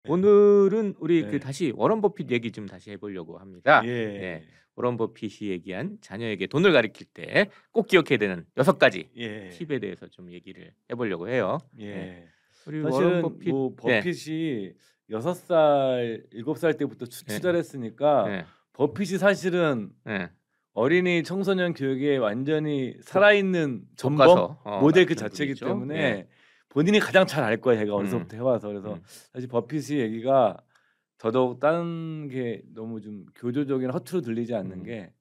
오늘은 우리 네. 다시 워런 버핏 얘기 좀 다시 해보려고 합니다. 예. 워런 버핏이 얘기한 자녀에게 돈을 가르칠 때 꼭 기억해야 되는 6가지 예. 팁에 대해서 좀 얘기를 해보려고 해요. 예. 예. 우리 워런 사실은 버핏 뭐 네. 버핏이 6살, 7살 때부터 예. 투자를 했으니까 예. 버핏이 사실은 예. 어린이 청소년 교육에 완전히 살아있는 전범 교과서 모델 그 같은 자체이기 분이죠. 때문에 예. 본인이 가장 잘 알 거예요. 제가 어려서부터 해와서. 그래서 음. 사실 버핏의 얘기가 더더욱 다른 게 너무 좀 교조적인 허투루 들리지 않는 게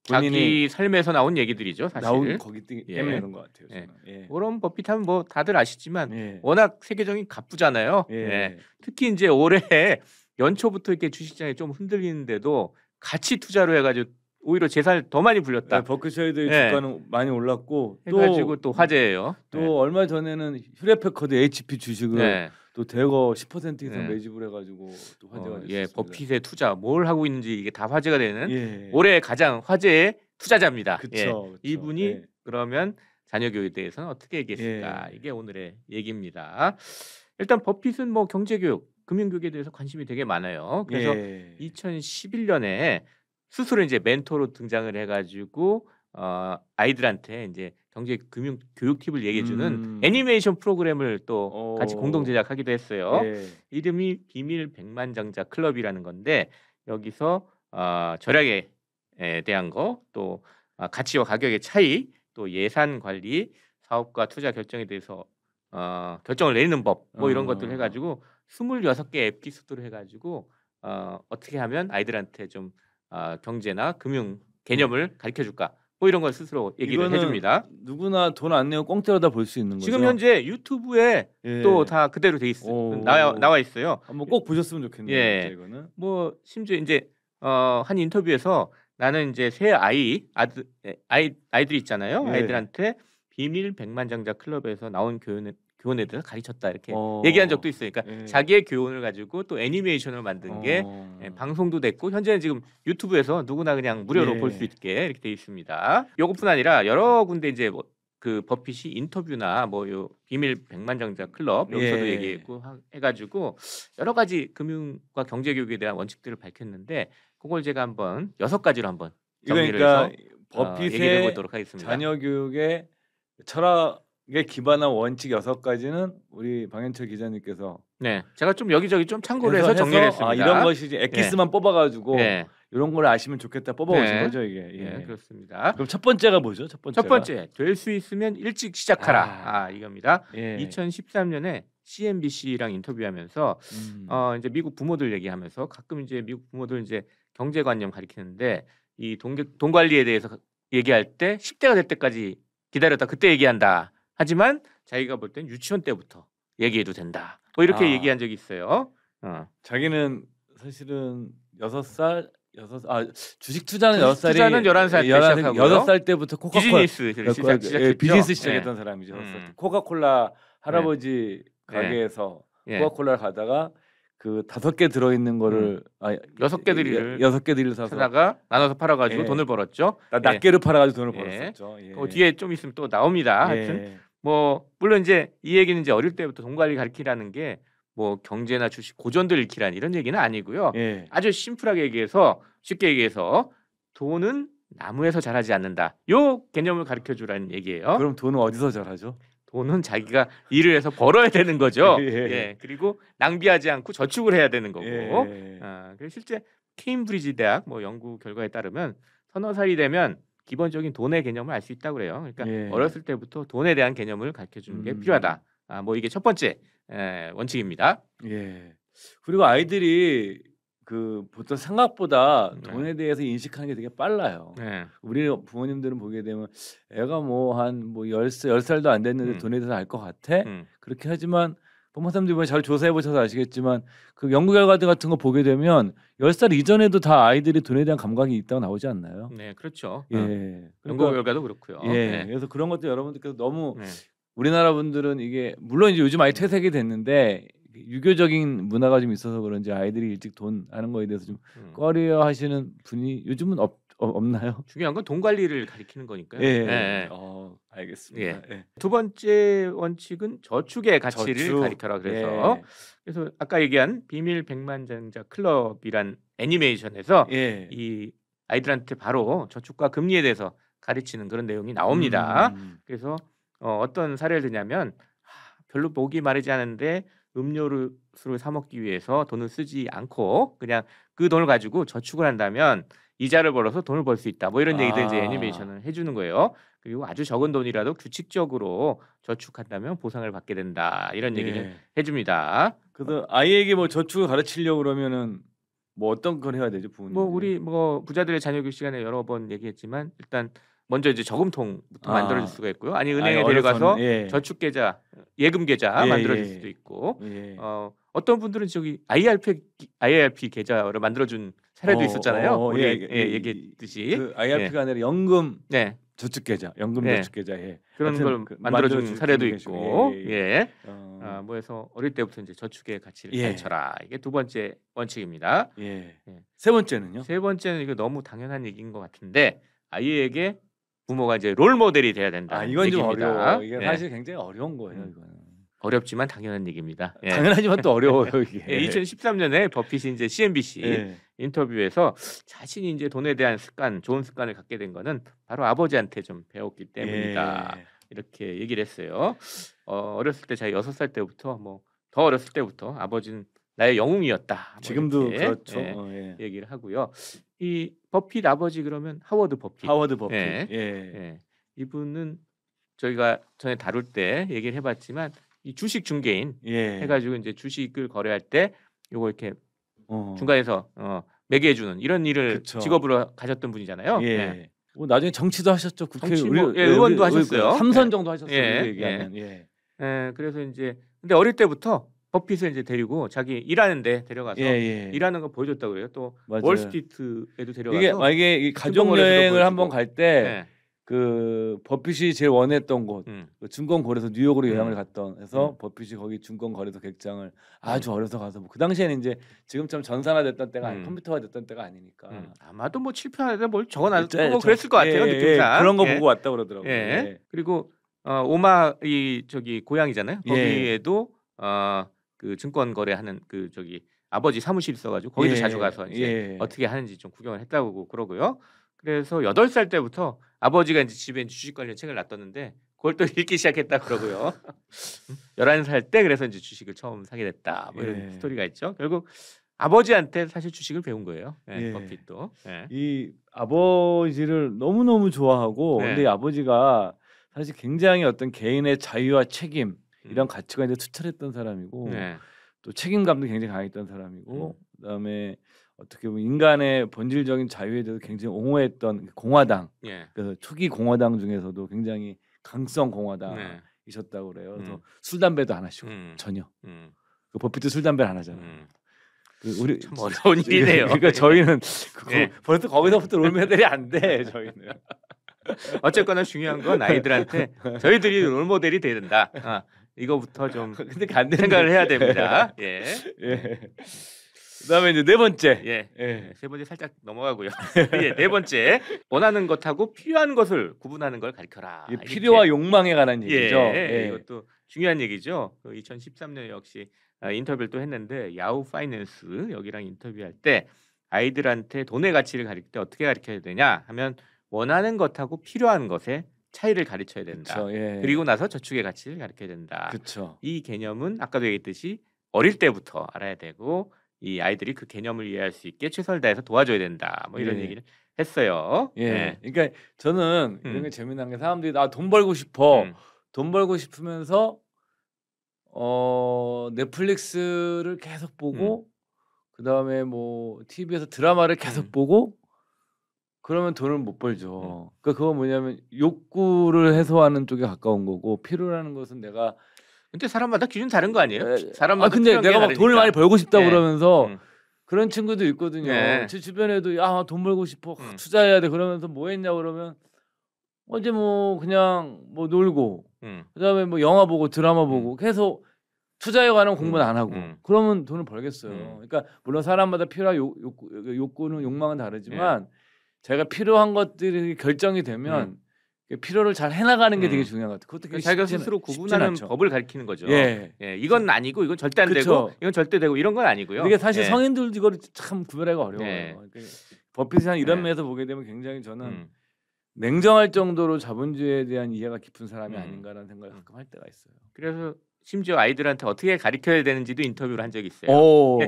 본인이 자기 삶에서 나온 얘기들이죠, 사실. 나온 거기 때문에 예. 그런 것 같아요. 예. 저는. 예. 워런 버핏 하면 뭐 다들 아시지만 예. 워낙 세계적인 갑부잖아요. 예. 예. 특히 이제 올해 연초부터 이렇게 주식시장이 좀 흔들리는데도 같이 투자로 해가지고 오히려 재산을 더 많이 불렸다. 버크셔이드의 예. 주가는 많이 올랐고 해가지고 또 화제예요. 또 얼마 전에는 휴레패커드 HP 주식을 네. 또 대거 10% 이상 네. 매집을 해가지고 또 화제가 됐습니다. 예, 버핏의 투자 뭘 하고 있는지 이게 다 화제가 되는 예. 올해 가장 화제의 투자자입니다. 그쵸. 이분이 예. 그러면 자녀 교육에 대해서는 어떻게 얘기했을까? 예. 이게 오늘의 얘기입니다. 일단 버핏은 뭐 경제교육, 금융교육에 대해서 관심이 되게 많아요. 그래서 예. 2011년에 스스로 이제 멘토로 등장을 해가지고 아이들한테 이제 경제 금융 교육 팁을 얘기해주는 애니메이션 프로그램을 또 같이 공동 제작하기도 했어요. 예. 이름이 비밀 백만장자 클럽이라는 건데 여기서 절약에 대한 거, 또 가치와 가격의 차이, 또 예산 관리, 사업과 투자 결정에 대해서 결정을 내리는 법, 뭐 이런 것들 해가지고 26개 에피소드로 해가지고 어떻게 하면 아이들한테 좀 경제나 금융 개념을 가르쳐줄까? 뭐 이런 걸 스스로 얘기를 해줍니다. 누구나 돈 안 내고 공짜로 볼 수 있는 거죠. 지금 현재 유튜브에 예. 또 다 그대로 돼 있어요. 나와 있어요. 한번 꼭 보셨으면 좋겠네요. 예. 이거는. 뭐 심지어 이제 한 인터뷰에서 나는 이제 새 아이들 있잖아요. 예. 아이들한테 비밀 백만장자 클럽에서 나온 교훈에 대해서 가르쳤다 이렇게 얘기한 적도 있어요. 그러니까 예. 자기의 교훈을 가지고 또 애니메이션을 만든 게 방송도 됐고 현재는 지금 유튜브에서 누구나 그냥 무료로 예. 볼 수 있게 이렇게 돼 있습니다. 이것뿐 아니라 여러 군데 이제 그 버핏이 인터뷰나 뭐 요 비밀 백만장자 클럽 여기서도 예. 얘기했고 해가지고 여러 가지 금융과 경제 교육에 대한 원칙들을 밝혔는데 그걸 제가 한번 6가지로 한번 정리를 그러니까 해서 얘기를 버핏의 해보도록 하겠습니다. 자녀 교육의 철학에 기반한 원칙 6가지는 우리 방현철 기자님께서 네, 제가 좀 여기저기 좀 참고를 해서 정리를 했습니다. 이런 것이 이제 엑기스만 뽑아가지고 네. 이런 걸 아시면 좋겠다 뽑아오신 네. 거죠 이게. 예. 네, 그렇습니다. 그럼 첫 번째가 뭐죠? 첫 번째, 될 수 있으면 일찍 시작하라. 이겁니다. 예. 2013년에 CNBC랑 인터뷰하면서 이제 미국 부모들 얘기하면서 가끔 이제 미국 부모들 이제 경제관념 가리키는데 이 돈 관리에 대해서 얘기할 때 10대가 될 때까지 기다렸다 그때 얘기한다. 하지만 자기가 볼 땐 유치원 때부터 얘기해도 된다. 뭐 이렇게 얘기한 적이 있어요. 자기는 사실은 6살 주식 투자는 6살이 투자는 11살 때 시작하고요. 6살 때부터 코카콜라 시작했죠. 비즈니스 시작했던 사람이죠. 코카콜라 할아버지 네. 가게에서 예. 코카콜라를 가다가 그 5개 들어 있는 거를 6개들을 사서 사다가 나눠서 팔아가지고 예. 돈을 벌었죠. 낱개를 팔아가지고 돈을 예. 벌었었죠. 예. 뒤에 좀 있으면 또 나옵니다. 하여튼 뭐 물론 이제 이 얘기는 이제 어릴 때부터 돈 관리 가르치라는 게 뭐 경제나 주식 고전들 읽히란 이런 얘기는 아니고요. 예. 아주 심플하게 얘기해서 쉽게 얘기해서 돈은 나무에서 자라지 않는다. 요 개념을 가르쳐 주라는 얘기예요. 그럼 돈은 어디서 자라죠? 돈은 자기가 일을 해서 벌어야 되는 거죠. 예. 예. 그리고 낭비하지 않고 저축을 해야 되는 거고. 예. 그래서 실제 케임브리지 대학 뭐 연구 결과에 따르면 서너 살이 되면 기본적인 돈의 개념을 알 수 있다고 그래요. 그러니까 예. 어렸을 때부터 돈에 대한 개념을 가르쳐 주는 게 필요하다. 뭐 이게 첫 번째 원칙입니다. 예. 그리고 아이들이 그 보통 생각보다 네. 돈에 대해서 인식하는 게 되게 빨라요. 네. 우리 부모님들은 보게 되면 애가 뭐 한 뭐 10살도 안 됐는데 돈에 대해서 알 것 같아. 그렇게 하지만 부모 사람들이 잘 조사해 보셔서 아시겠지만 그 연구 결과 같은 거 보게 되면 10살 이전에도 다 아이들이 돈에 대한 감각이 있다고 나오지 않나요? 네, 그렇죠. 예. 연구 결과도 그렇고요. 예. 네. 그래서 그런 것도 여러분들께서 너무 네. 우리나라 분들은 이게 물론 이제 요즘 많이 퇴색이 됐는데 유교적인 문화가 좀 있어서 그런지 아이들이 일찍 돈 하는 거에 대해서 좀 꺼려하시는 분이 요즘은 없나요? 중요한 건 돈 관리를 가리키는 거니까요. 예. 예. 알겠습니다. 예. 예. 두 번째 원칙은 저축의 가치를 저축. 가리켜라 그래서 예. 그래서 아까 얘기한 비밀 백만장자 클럽이란 애니메이션에서 예. 이 아이들한테 바로 저축과 금리에 대해서 가르치는 그런 내용이 나옵니다. 그래서 어떤 사례를 드냐면 별로 목이 마르지 않은데 음료를 술을 사 먹기 위해서 돈을 쓰지 않고 그냥 그 돈을 가지고 저축을 한다면 이자를 벌어서 돈을 벌 수 있다. 뭐 이런 얘기들 이제 애니메이션을 해주는 거예요. 그리고 아주 적은 돈이라도 규칙적으로 저축한다면 보상을 받게 된다. 이런 얘기를 해줍니다. 그래서 아이에게 뭐 저축을 가르치려고 그러면은 뭐 어떤 걸 해야 되죠, 부모님? 뭐 우리 뭐 부자들의 자녀교육 시간에 여러 번 얘기했지만 일단 먼저 이제 저금통부터 만들어줄 수가 있고요. 아니 은행에 데려가서 저축 계좌, 예금 계좌 만들어줄 수도 있고 어떤 분들은 저기 IRP 계좌를 만들어준 사례도 있었잖아요. 우리 얘기했듯이 그 IRP가 아니라 연금 네. 저축 계좌, 연금 저축 계좌 그런 걸 만들어준 사례도 있고 뭐 해서 어릴 때부터 이제 저축의 가치를 가르쳐라. 이게 두 번째 원칙입니다. 세 번째는요? 세 번째는 이거 너무 당연한 얘기인 것 같은데 아이에게 부모가 이제 롤 모델이 돼야 된다. 이건 좀 어려워. 이게 사실 굉장히 어려운 거예요. 이거는. 어렵지만 당연한 얘기입니다. 당연하지만 또 어려워요 이게. 2013년에 버핏이 이제 CNBC 인터뷰에서 자신이 이제 돈에 대한 습관, 좋은 습관을 갖게 된 거는 바로 아버지한테 좀 배웠기 때문이다. 이렇게 얘기를 했어요. 어렸을 때 자기 6살 때부터 뭐 더 어렸을 때부터 아버지는 나의 영웅이었다. 뭐 지금도 그렇죠. 얘기를 하고요. 이 버핏 아버지 그러면 하워드 버핏. 이분은 저희가 전에 다룰 때 얘기를 해봤지만 이 주식 중개인 해가지고 이제 주식을 거래할 때 요거 이렇게 중간에서 매개해주는 이런 일을 직업으로 가졌던 분이잖아요. 뭐 나중에 정치도 하셨죠. 국회 의원도 하셨어요. 3선 정도 하셨어요. 그래서 이제 근데 어릴 때부터 버핏을 이제 데리고 자기 일하는데 데려가서 일하는 거 보여줬다고 그래요. 또 월스트리트에도 데려가서 이게 만약에 가족 여행을 한번 갈 때 그 버핏이 제일 원했던 곳 그 증권거래소 뉴욕으로 여행을 갔던 해서 버핏이 거기 증권거래소 객장을 아주 어려서 가서 뭐 그 당시에는 이제 지금처럼 전산화됐던 때가 아니 컴퓨터화 됐던 때가 아니니까 아마도 뭐 칠판에다 뭘 적어놨고 뭐 그랬을 것 같아요. 느낌상 그런 거 보고 왔다 그러더라고요. 그리고 오마 이 저기 고향이잖아요. 거기에도 그 증권 거래하는 그 저기 아버지 사무실 있어가지고 거기도 자주 가서 이제 어떻게 하는지 좀 구경을 했다고 그러고요. 그래서 8살 때부터 아버지가 이제 집에 주식 관련 책을 놨뒀는데 그걸 또 읽기 시작했다 그러고요. 11살 때 그래서 이제 주식을 처음 사게 됐다. 뭐 이런 스토리가 있죠. 결국 아버지한테 사실 주식을 배운 거예요. 버핏도. 이 아버지를 너무너무 좋아하고 근데 이 아버지가 사실 굉장히 어떤 개인의 자유와 책임 이런 가치관에 투철했던 사람이고 또 책임감도 굉장히 강했던 사람이고 그다음에 어떻게 보면 인간의 본질적인 자유에 대해서 굉장히 옹호했던 공화당 그래서 초기 공화당 중에서도 굉장히 강성 공화당이셨다고 그래요. 그래서 술 담배도 안 하시고 전혀 그 버핏도 술 담배를 안 하잖아요. 우리 참 어려운 일이네요. 그러니까 저희는 벌써 거기서부터 롤모델이 안 돼. 저희는 어쨌거나 중요한 건 아이들한테 저희들이 롤모델이 돼야 된다. 이거부터 좀 근데 생각을 해야 됩니다. 그다음에 이제 네 번째. 세 번째 살짝 넘어가고요. 네 번째 원하는 것하고 필요한 것을 구분하는 걸 가르쳐라. 필요와 욕망에 관한 얘기죠. 이것도 중요한 얘기죠. 2013년에 역시 인터뷰를 또 했는데 야후 파이낸스 여기랑 인터뷰할 때 아이들한테 돈의 가치를 가르칠 때 어떻게 가르쳐야 되냐 하면 원하는 것하고 필요한 것의 차이를 가르쳐야 된다. 그리고 나서 저축의 가치를 가르쳐야 된다. 이 개념은 아까도 얘기했듯이 어릴 때부터 알아야 되고 이 아이들이 그 개념을 이해할 수 있게 최선을 다해서 도와줘야 된다. 뭐 이런 얘기를 했어요. 그러니까 저는 이런 게 재미난 게 사람들이 나 돈 벌고 싶어. 돈 벌고 싶으면서 넷플릭스를 계속 보고 그다음에 뭐 TV에서 드라마를 계속 보고 그러면 돈을 못 벌죠. 그러니까 그건 뭐냐면 욕구를 해소하는 쪽에 가까운 거고 필요라는 것은 내가 근데 사람마다 기준 다른 거 아니에요? 사람마다 근데 내가 막 돈을 많이 벌고 싶다 그러면서 그런 친구도 있거든요. 제 주변에도 돈 벌고 싶어 투자해야 돼 그러면서 뭐 했냐 그러면 어제 뭐 그냥 뭐 놀고 그다음에 뭐 영화 보고 드라마 보고 계속 투자에 관한 공부는 안 하고 음. 그러면 돈을 벌겠어요. 그러니까 물론 사람마다 필요한 욕구는 욕망은 다르지만 제가 필요한 것들이 결정이 되면 필요를 잘 해나가는 게 되게 중요한 것 같아요. 그것도 그러니까 자기가 스스로 구분하는 법을 가르치는 거죠. 예, 이건 아니고 이건 절대 안 되고 이건 절대 되고 이런 건 아니고요. 이게 사실 성인들도 이걸 참 구별하기가 어려워요. 그러니까 버핏이 한 이런 면에서 보게 되면 굉장히 저는 냉정할 정도로 자본주의에 대한 이해가 깊은 사람이 아닌가라는 생각을 가끔 할 때가 있어요. 그래서 심지어 아이들한테 어떻게 가르쳐야 되는지도 인터뷰를 한 적이 있어요.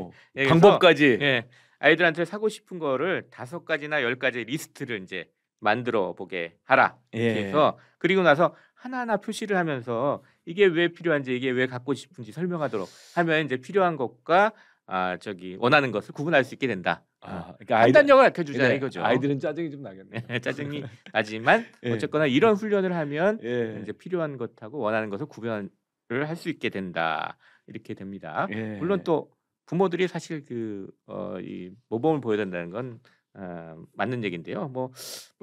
방법까지. 아이들한테 사고 싶은 거를 5가지나 10가지 리스트를 이제 만들어 보게 하라. 이렇게 해서 그리고 나서 하나하나 표시를 하면서 이게 왜 필요한지 이게 왜 갖고 싶은지 설명하도록 하면 이제 필요한 것과 원하는 것을 구분할 수 있게 된다. 그러니까 판단력을 알려주자 이거죠. 아이들은 짜증이 좀 나겠네. 짜증이 나지만 어쨌거나 이런 훈련을 하면 이제 필요한 것하고 원하는 것을 구별을 할 수 있게 된다. 이렇게 됩니다. 물론 또 부모들이 사실 이 모범을 보여야 된다는 건 맞는 얘기인데요. 뭐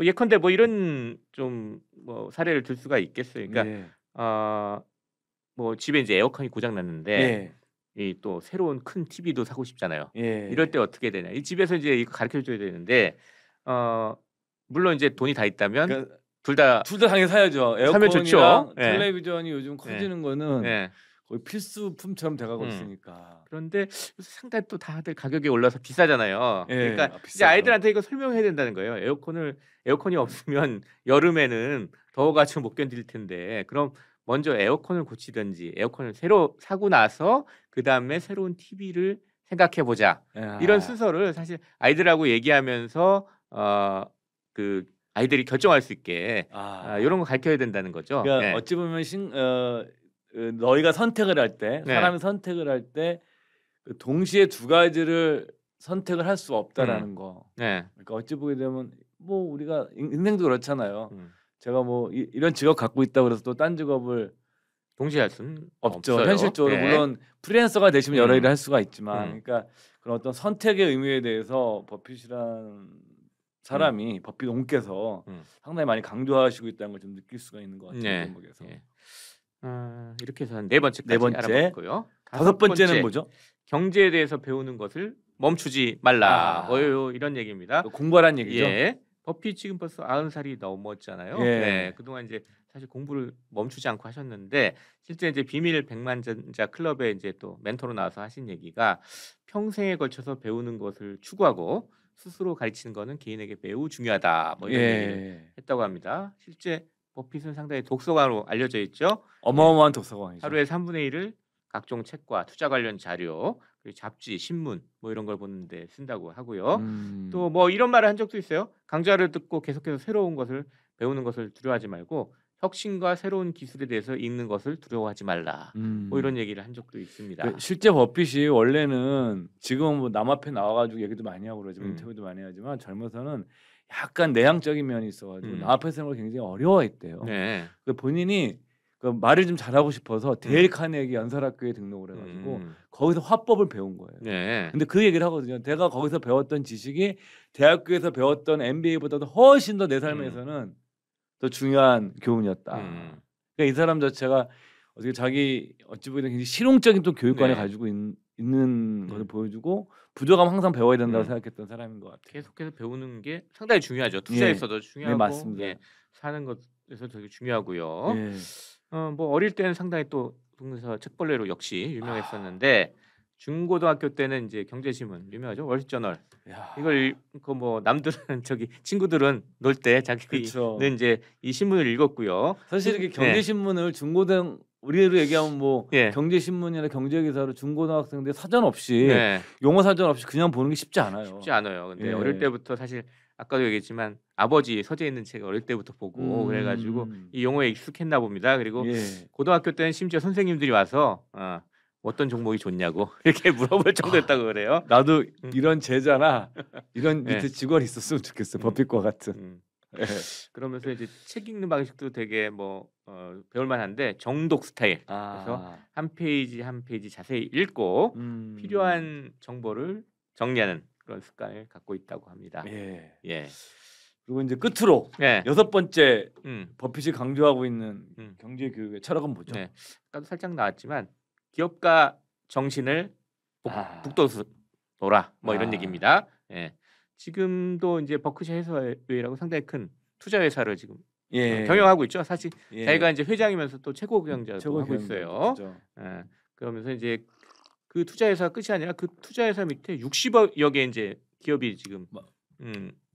예컨대 뭐 이런 좀 뭐 사례를 들 수가 있겠어요. 그러니까 뭐 집에 이제 에어컨이 고장 났는데 이 또 새로운 큰 TV도 사고 싶잖아요. 이럴 때 어떻게 되냐? 이 집에서 이제 이거 가르쳐 줘야 되는데 물론 이제 돈이 다 있다면 그러니까 둘 다 당연히 사야죠. 에어컨이랑 텔레비전이 요즘 커지는 거는 거의 필수품처럼 돼가고 있으니까. 그런데 상당히 또 다들 가격이 올라서 비싸잖아요. 그러니까 비싸죠. 이제 아이들한테 이거 설명해야 된다는 거예요. 에어컨이 없으면 여름에는 더워가지고 못 견딜 텐데 그럼 먼저 에어컨을 고치든지 에어컨을 새로 사고 나서 그 다음에 새로운 TV를 생각해 보자. 이런 순서를 사실 아이들하고 얘기하면서 그 아이들이 결정할 수 있게 이런 거 가르쳐야 된다는 거죠. 그러니까 어찌 보면 너희가 선택을 할 때 사람이 선택을 할 때 동시에 두 가지를 선택을 할 수 없다라는 거. 그러니까 어찌 보게 되면 뭐 우리가 인생도 그렇잖아요. 제가 뭐 이런 직업 갖고 있다 그래서 또 딴 직업을 동시에 할 수는 없죠. 없어요. 현실적으로 물론 프리랜서가 되시면 여러 일을 할 수가 있지만 그러니까 그런 어떤 선택의 의미에 대해서 버핏이란 사람이 버핏 옹께서 상당히 많이 강조하시고 있다는 걸 좀 느낄 수가 있는 것 같아요. 대목에서. 이렇게 해서 네 번째까지 알아봤고요. 5번째는 뭐죠? 경제에 대해서 배우는 것을 멈추지 말라. 이런 얘기입니다. 공부하라는 얘기죠. 버핏 지금 벌써 90살이 넘었잖아요. 그동안 이제 사실 공부를 멈추지 않고 하셨는데 실제 이제 비밀 백만장자 클럽에 이제 또 멘토로 나와서 하신 얘기가 평생에 걸쳐서 배우는 것을 추구하고 스스로 가르치는 것은 개인에게 매우 중요하다. 뭐 이런 얘기를 했다고 합니다. 실제 버핏은 상당히 독서가로 알려져 있죠. 어마어마한 독서광이죠. 하루에 3분의 1을 각종 책과 투자 관련 자료, 그리고 잡지, 신문 뭐 이런 걸 보는데 쓴다고 하고요. 또 뭐 이런 말을 한 적도 있어요. 강좌를 듣고 계속해서 새로운 것을 배우는 것을 두려워하지 말고 혁신과 새로운 기술에 대해서 읽는 것을 두려워하지 말라. 뭐 이런 얘기를 한 적도 있습니다. 실제 버핏이 원래는 지금 뭐 남 앞에 나와가지고 얘기도 많이 하고 그러지만 인터뷰도 많이 하지만 젊어서는 약간 내향적인 면이 있어가지고 남 앞에서 하는 걸 굉장히 어려워했대요. 본인이 그 말을 좀 잘하고 싶어서 데일 카네기 연설학교에 등록을 해가지고 거기서 화법을 배운 거예요. 근데 그 얘기를 하거든요. 내가 거기서 배웠던 지식이 대학교에서 배웠던 MBA보다도 훨씬 더 내 삶에서는 더 중요한 교훈이었다. 그러니까 이 사람 자체가 어떻게 자기 어찌 보면 굉장히 실용적인 또 교육관을 가지고 있는 것을 보여주고 부족하면 항상 배워야 된다고 생각했던 사람인 것 같아요. 계속해서 배우는 게 상당히 중요하죠. 투자에서도 중요하고 맞습니다. 사는 것에서 되게 중요하고요. 뭐 어릴 때는 상당히 또 동네에서 책벌레로 역시 유명했었는데 중고등학교 때는 이제 경제신문 유명하죠. 월스트저널. 이걸 뭐 남들은 친구들은 놀 때 자기는 이제 이 신문을 읽었고요. 사실 이렇게 경제신문을 중고등 우리로 얘기하면 뭐 경제신문이나 경제기사로 중고등학생들 사전 없이 용어 사전 없이 그냥 보는 게 쉽지 않아요. 쉽지 않아요. 근데 어릴 때부터 사실 아까도 얘기했지만 아버지 서재에 있는 책 어릴 때부터 보고 그래가지고 이 용어에 익숙했나 봅니다. 그리고 고등학교 때는 심지어 선생님들이 와서 어떤 종목이 좋냐고 이렇게 물어볼 정도였다고 그래요. 나도 이런 제자나 이런 밑에 직원이 있었으면 좋겠어. 버핏과 같은. 그러면서 이제 책 읽는 방식도 되게 뭐 배울 만한데 정독 스타일. 그래서 한 페이지 한 페이지 자세히 읽고 필요한 정보를 정리하는 그런 습관을 갖고 있다고 합니다. 그리고 이제 끝으로 6번째 버핏이 강조하고 있는 경제 교육의 철학은 뭐죠? 아까도 살짝 나왔지만 기업가 정신을 북돋우라 뭐 이런 아. 얘기입니다. 예. 지금도 이제 버크셔 해서웨이라고 상당히 큰 투자 회사를 지금 경영하고 있죠. 사실 자기가 이제 회장이면서 또 최고 경영자도 하고 있어요. 예. 그러면서 이제 그 투자 회사 끝이 아니라 그 투자 회사 밑에 60여 개 이제 기업이 지금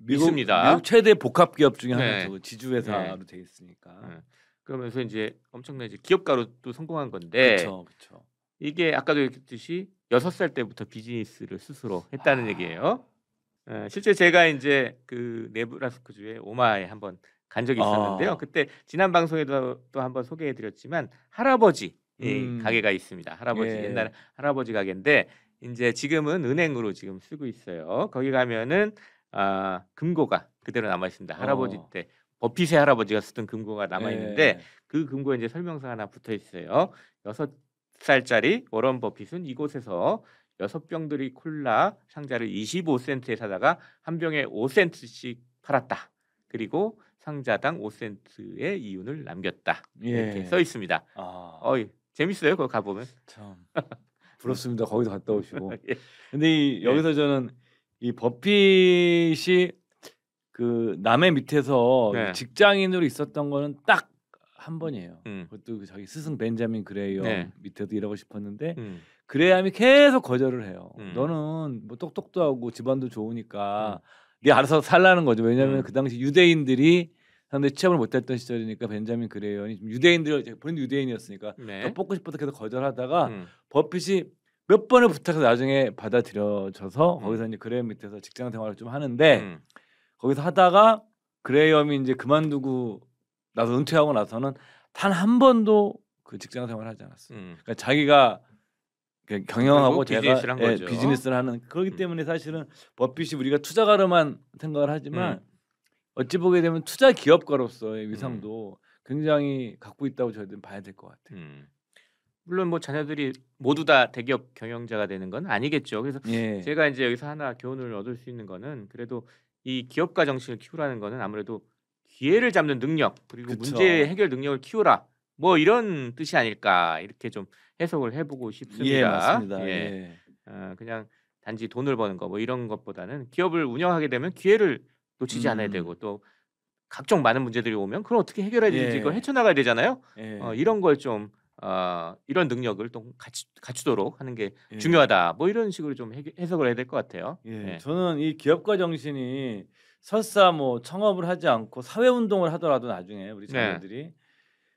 있습니다. 미국 최대 복합 기업 중에 네. 하나, 지주 회사로 돼 있으니까. 예. 그러면서 이제 엄청난 이제 기업가로 또 성공한 건데 그렇죠. 이게 아까도 얘기했듯이 6살 때부터 비즈니스를 스스로 했다는 얘기예요. 예, 실제 제가 이제 그 네브라스카주의 오마에 한번 간 적이 있었는데요. 그때 지난 방송에도 또 한번 소개해드렸지만 할아버지 가게가 있습니다. 할아버지 옛날 할아버지 가게인데 이제 지금은 은행으로 지금 쓰고 있어요. 거기 가면은 금고가 그대로 남아 있습니다. 할아버지 때 버핏의 할아버지가 쓰던 금고가 남아 있는데 그 금고에 이제 설명서 하나 붙어 있어요. 6살짜리 워런 버핏은 이곳에서 6병들이 콜라 상자를 25센트에 사다가 한 병에 5센트씩 팔았다. 그리고 상자당 5센트의 이윤을 남겼다. 이렇게 써 있습니다. 재밌어요. 거기 가보면. 참 부럽습니다. 거기서 갔다 오시고. 예. 근데 여기서 저는 이 버핏이 그 남의 밑에서 직장인으로 있었던 거는 딱 한 번이에요. 그것도 그 자기 스승 벤자민 그레이엄 밑에도 일하고 싶었는데 그레이엄이 계속 거절을 해요. 너는 뭐 똑똑도 하고 집안도 좋으니까 네 알아서 살라는 거죠. 왜냐하면 그 당시 유대인들이 상당히 취업을 못했던 시절이니까 벤자민 그레이엄이 유대인들 본인도 유대인이었으니까 더 뽑고 싶어서 계속 거절하다가 버핏이 몇 번을 부탁해서 나중에 받아들여져서 거기서 이제 그레이엄 밑에서 직장 생활을 좀 하는데 거기서 하다가 그레이엄이 이제 그만두고 나서 은퇴하고 나서는 단 한 번도 그 직장 생활을 하지 않았어요. 그러니까 자기가 경영하고 제가 비즈니스를 하는 그렇기 때문에 사실은 버핏이 우리가 투자가로만 생각을 하지만 어찌 보게 되면 투자 기업가로서의 위상도 굉장히 갖고 있다고 저희들은 봐야 될 것 같아요. 물론 뭐 자녀들이 모두 다 대기업 경영자가 되는 건 아니겠죠. 그래서 제가 이제 여기서 하나 교훈을 얻을 수 있는 거는 그래도 이 기업가 정신을 키우라는 거는 아무래도 기회를 잡는 능력 그리고 문제 해결 능력을 키우라 뭐 이런 뜻이 아닐까 이렇게 좀 해석을 해보고 싶습니다. 맞습니다. 그냥 단지 돈을 버는 거 뭐 이런 것보다는 기업을 운영하게 되면 기회를 놓치지 않아야 되고 또 각종 많은 문제들이 오면 그걸 어떻게 해결해야 되는지 그걸 헤쳐나가야 되잖아요. 이런 걸 좀 이런 능력을 또 갖추도록 하는 게 중요하다. 뭐 이런 식으로 좀 해석을 해야 될 것 같아요. 저는 이 기업가 정신이 설사 뭐 창업을 하지 않고 사회 운동을 하더라도 나중에 우리 자녀들이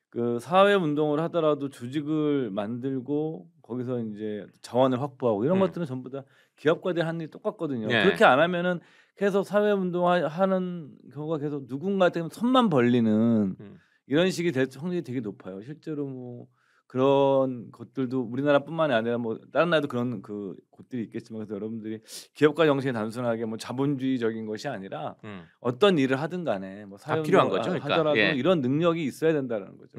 그 사회 운동을 하더라도 조직을 만들고 거기서 이제 자원을 확보하고 이런 것들은 전부 다 기업가들 하는 일이 똑같거든요. 그렇게 안 하면은 계속 사회 운동하는 경우가 계속 누군가한테 손만 벌리는 이런 식이 될 확률이 되게 높아요. 실제로 뭐 그런 것들도 우리나라뿐만이 아니라 뭐 다른 나라도 그런 그 곳들이 있겠지만 그래서 여러분들이 기업가 정신이 단순하게 뭐 자본주의적인 것이 아니라 어떤 일을 하든 간에 뭐 사회 필요한 거죠. 그러니까. 하더라도 이런 능력이 있어야 된다는 거죠.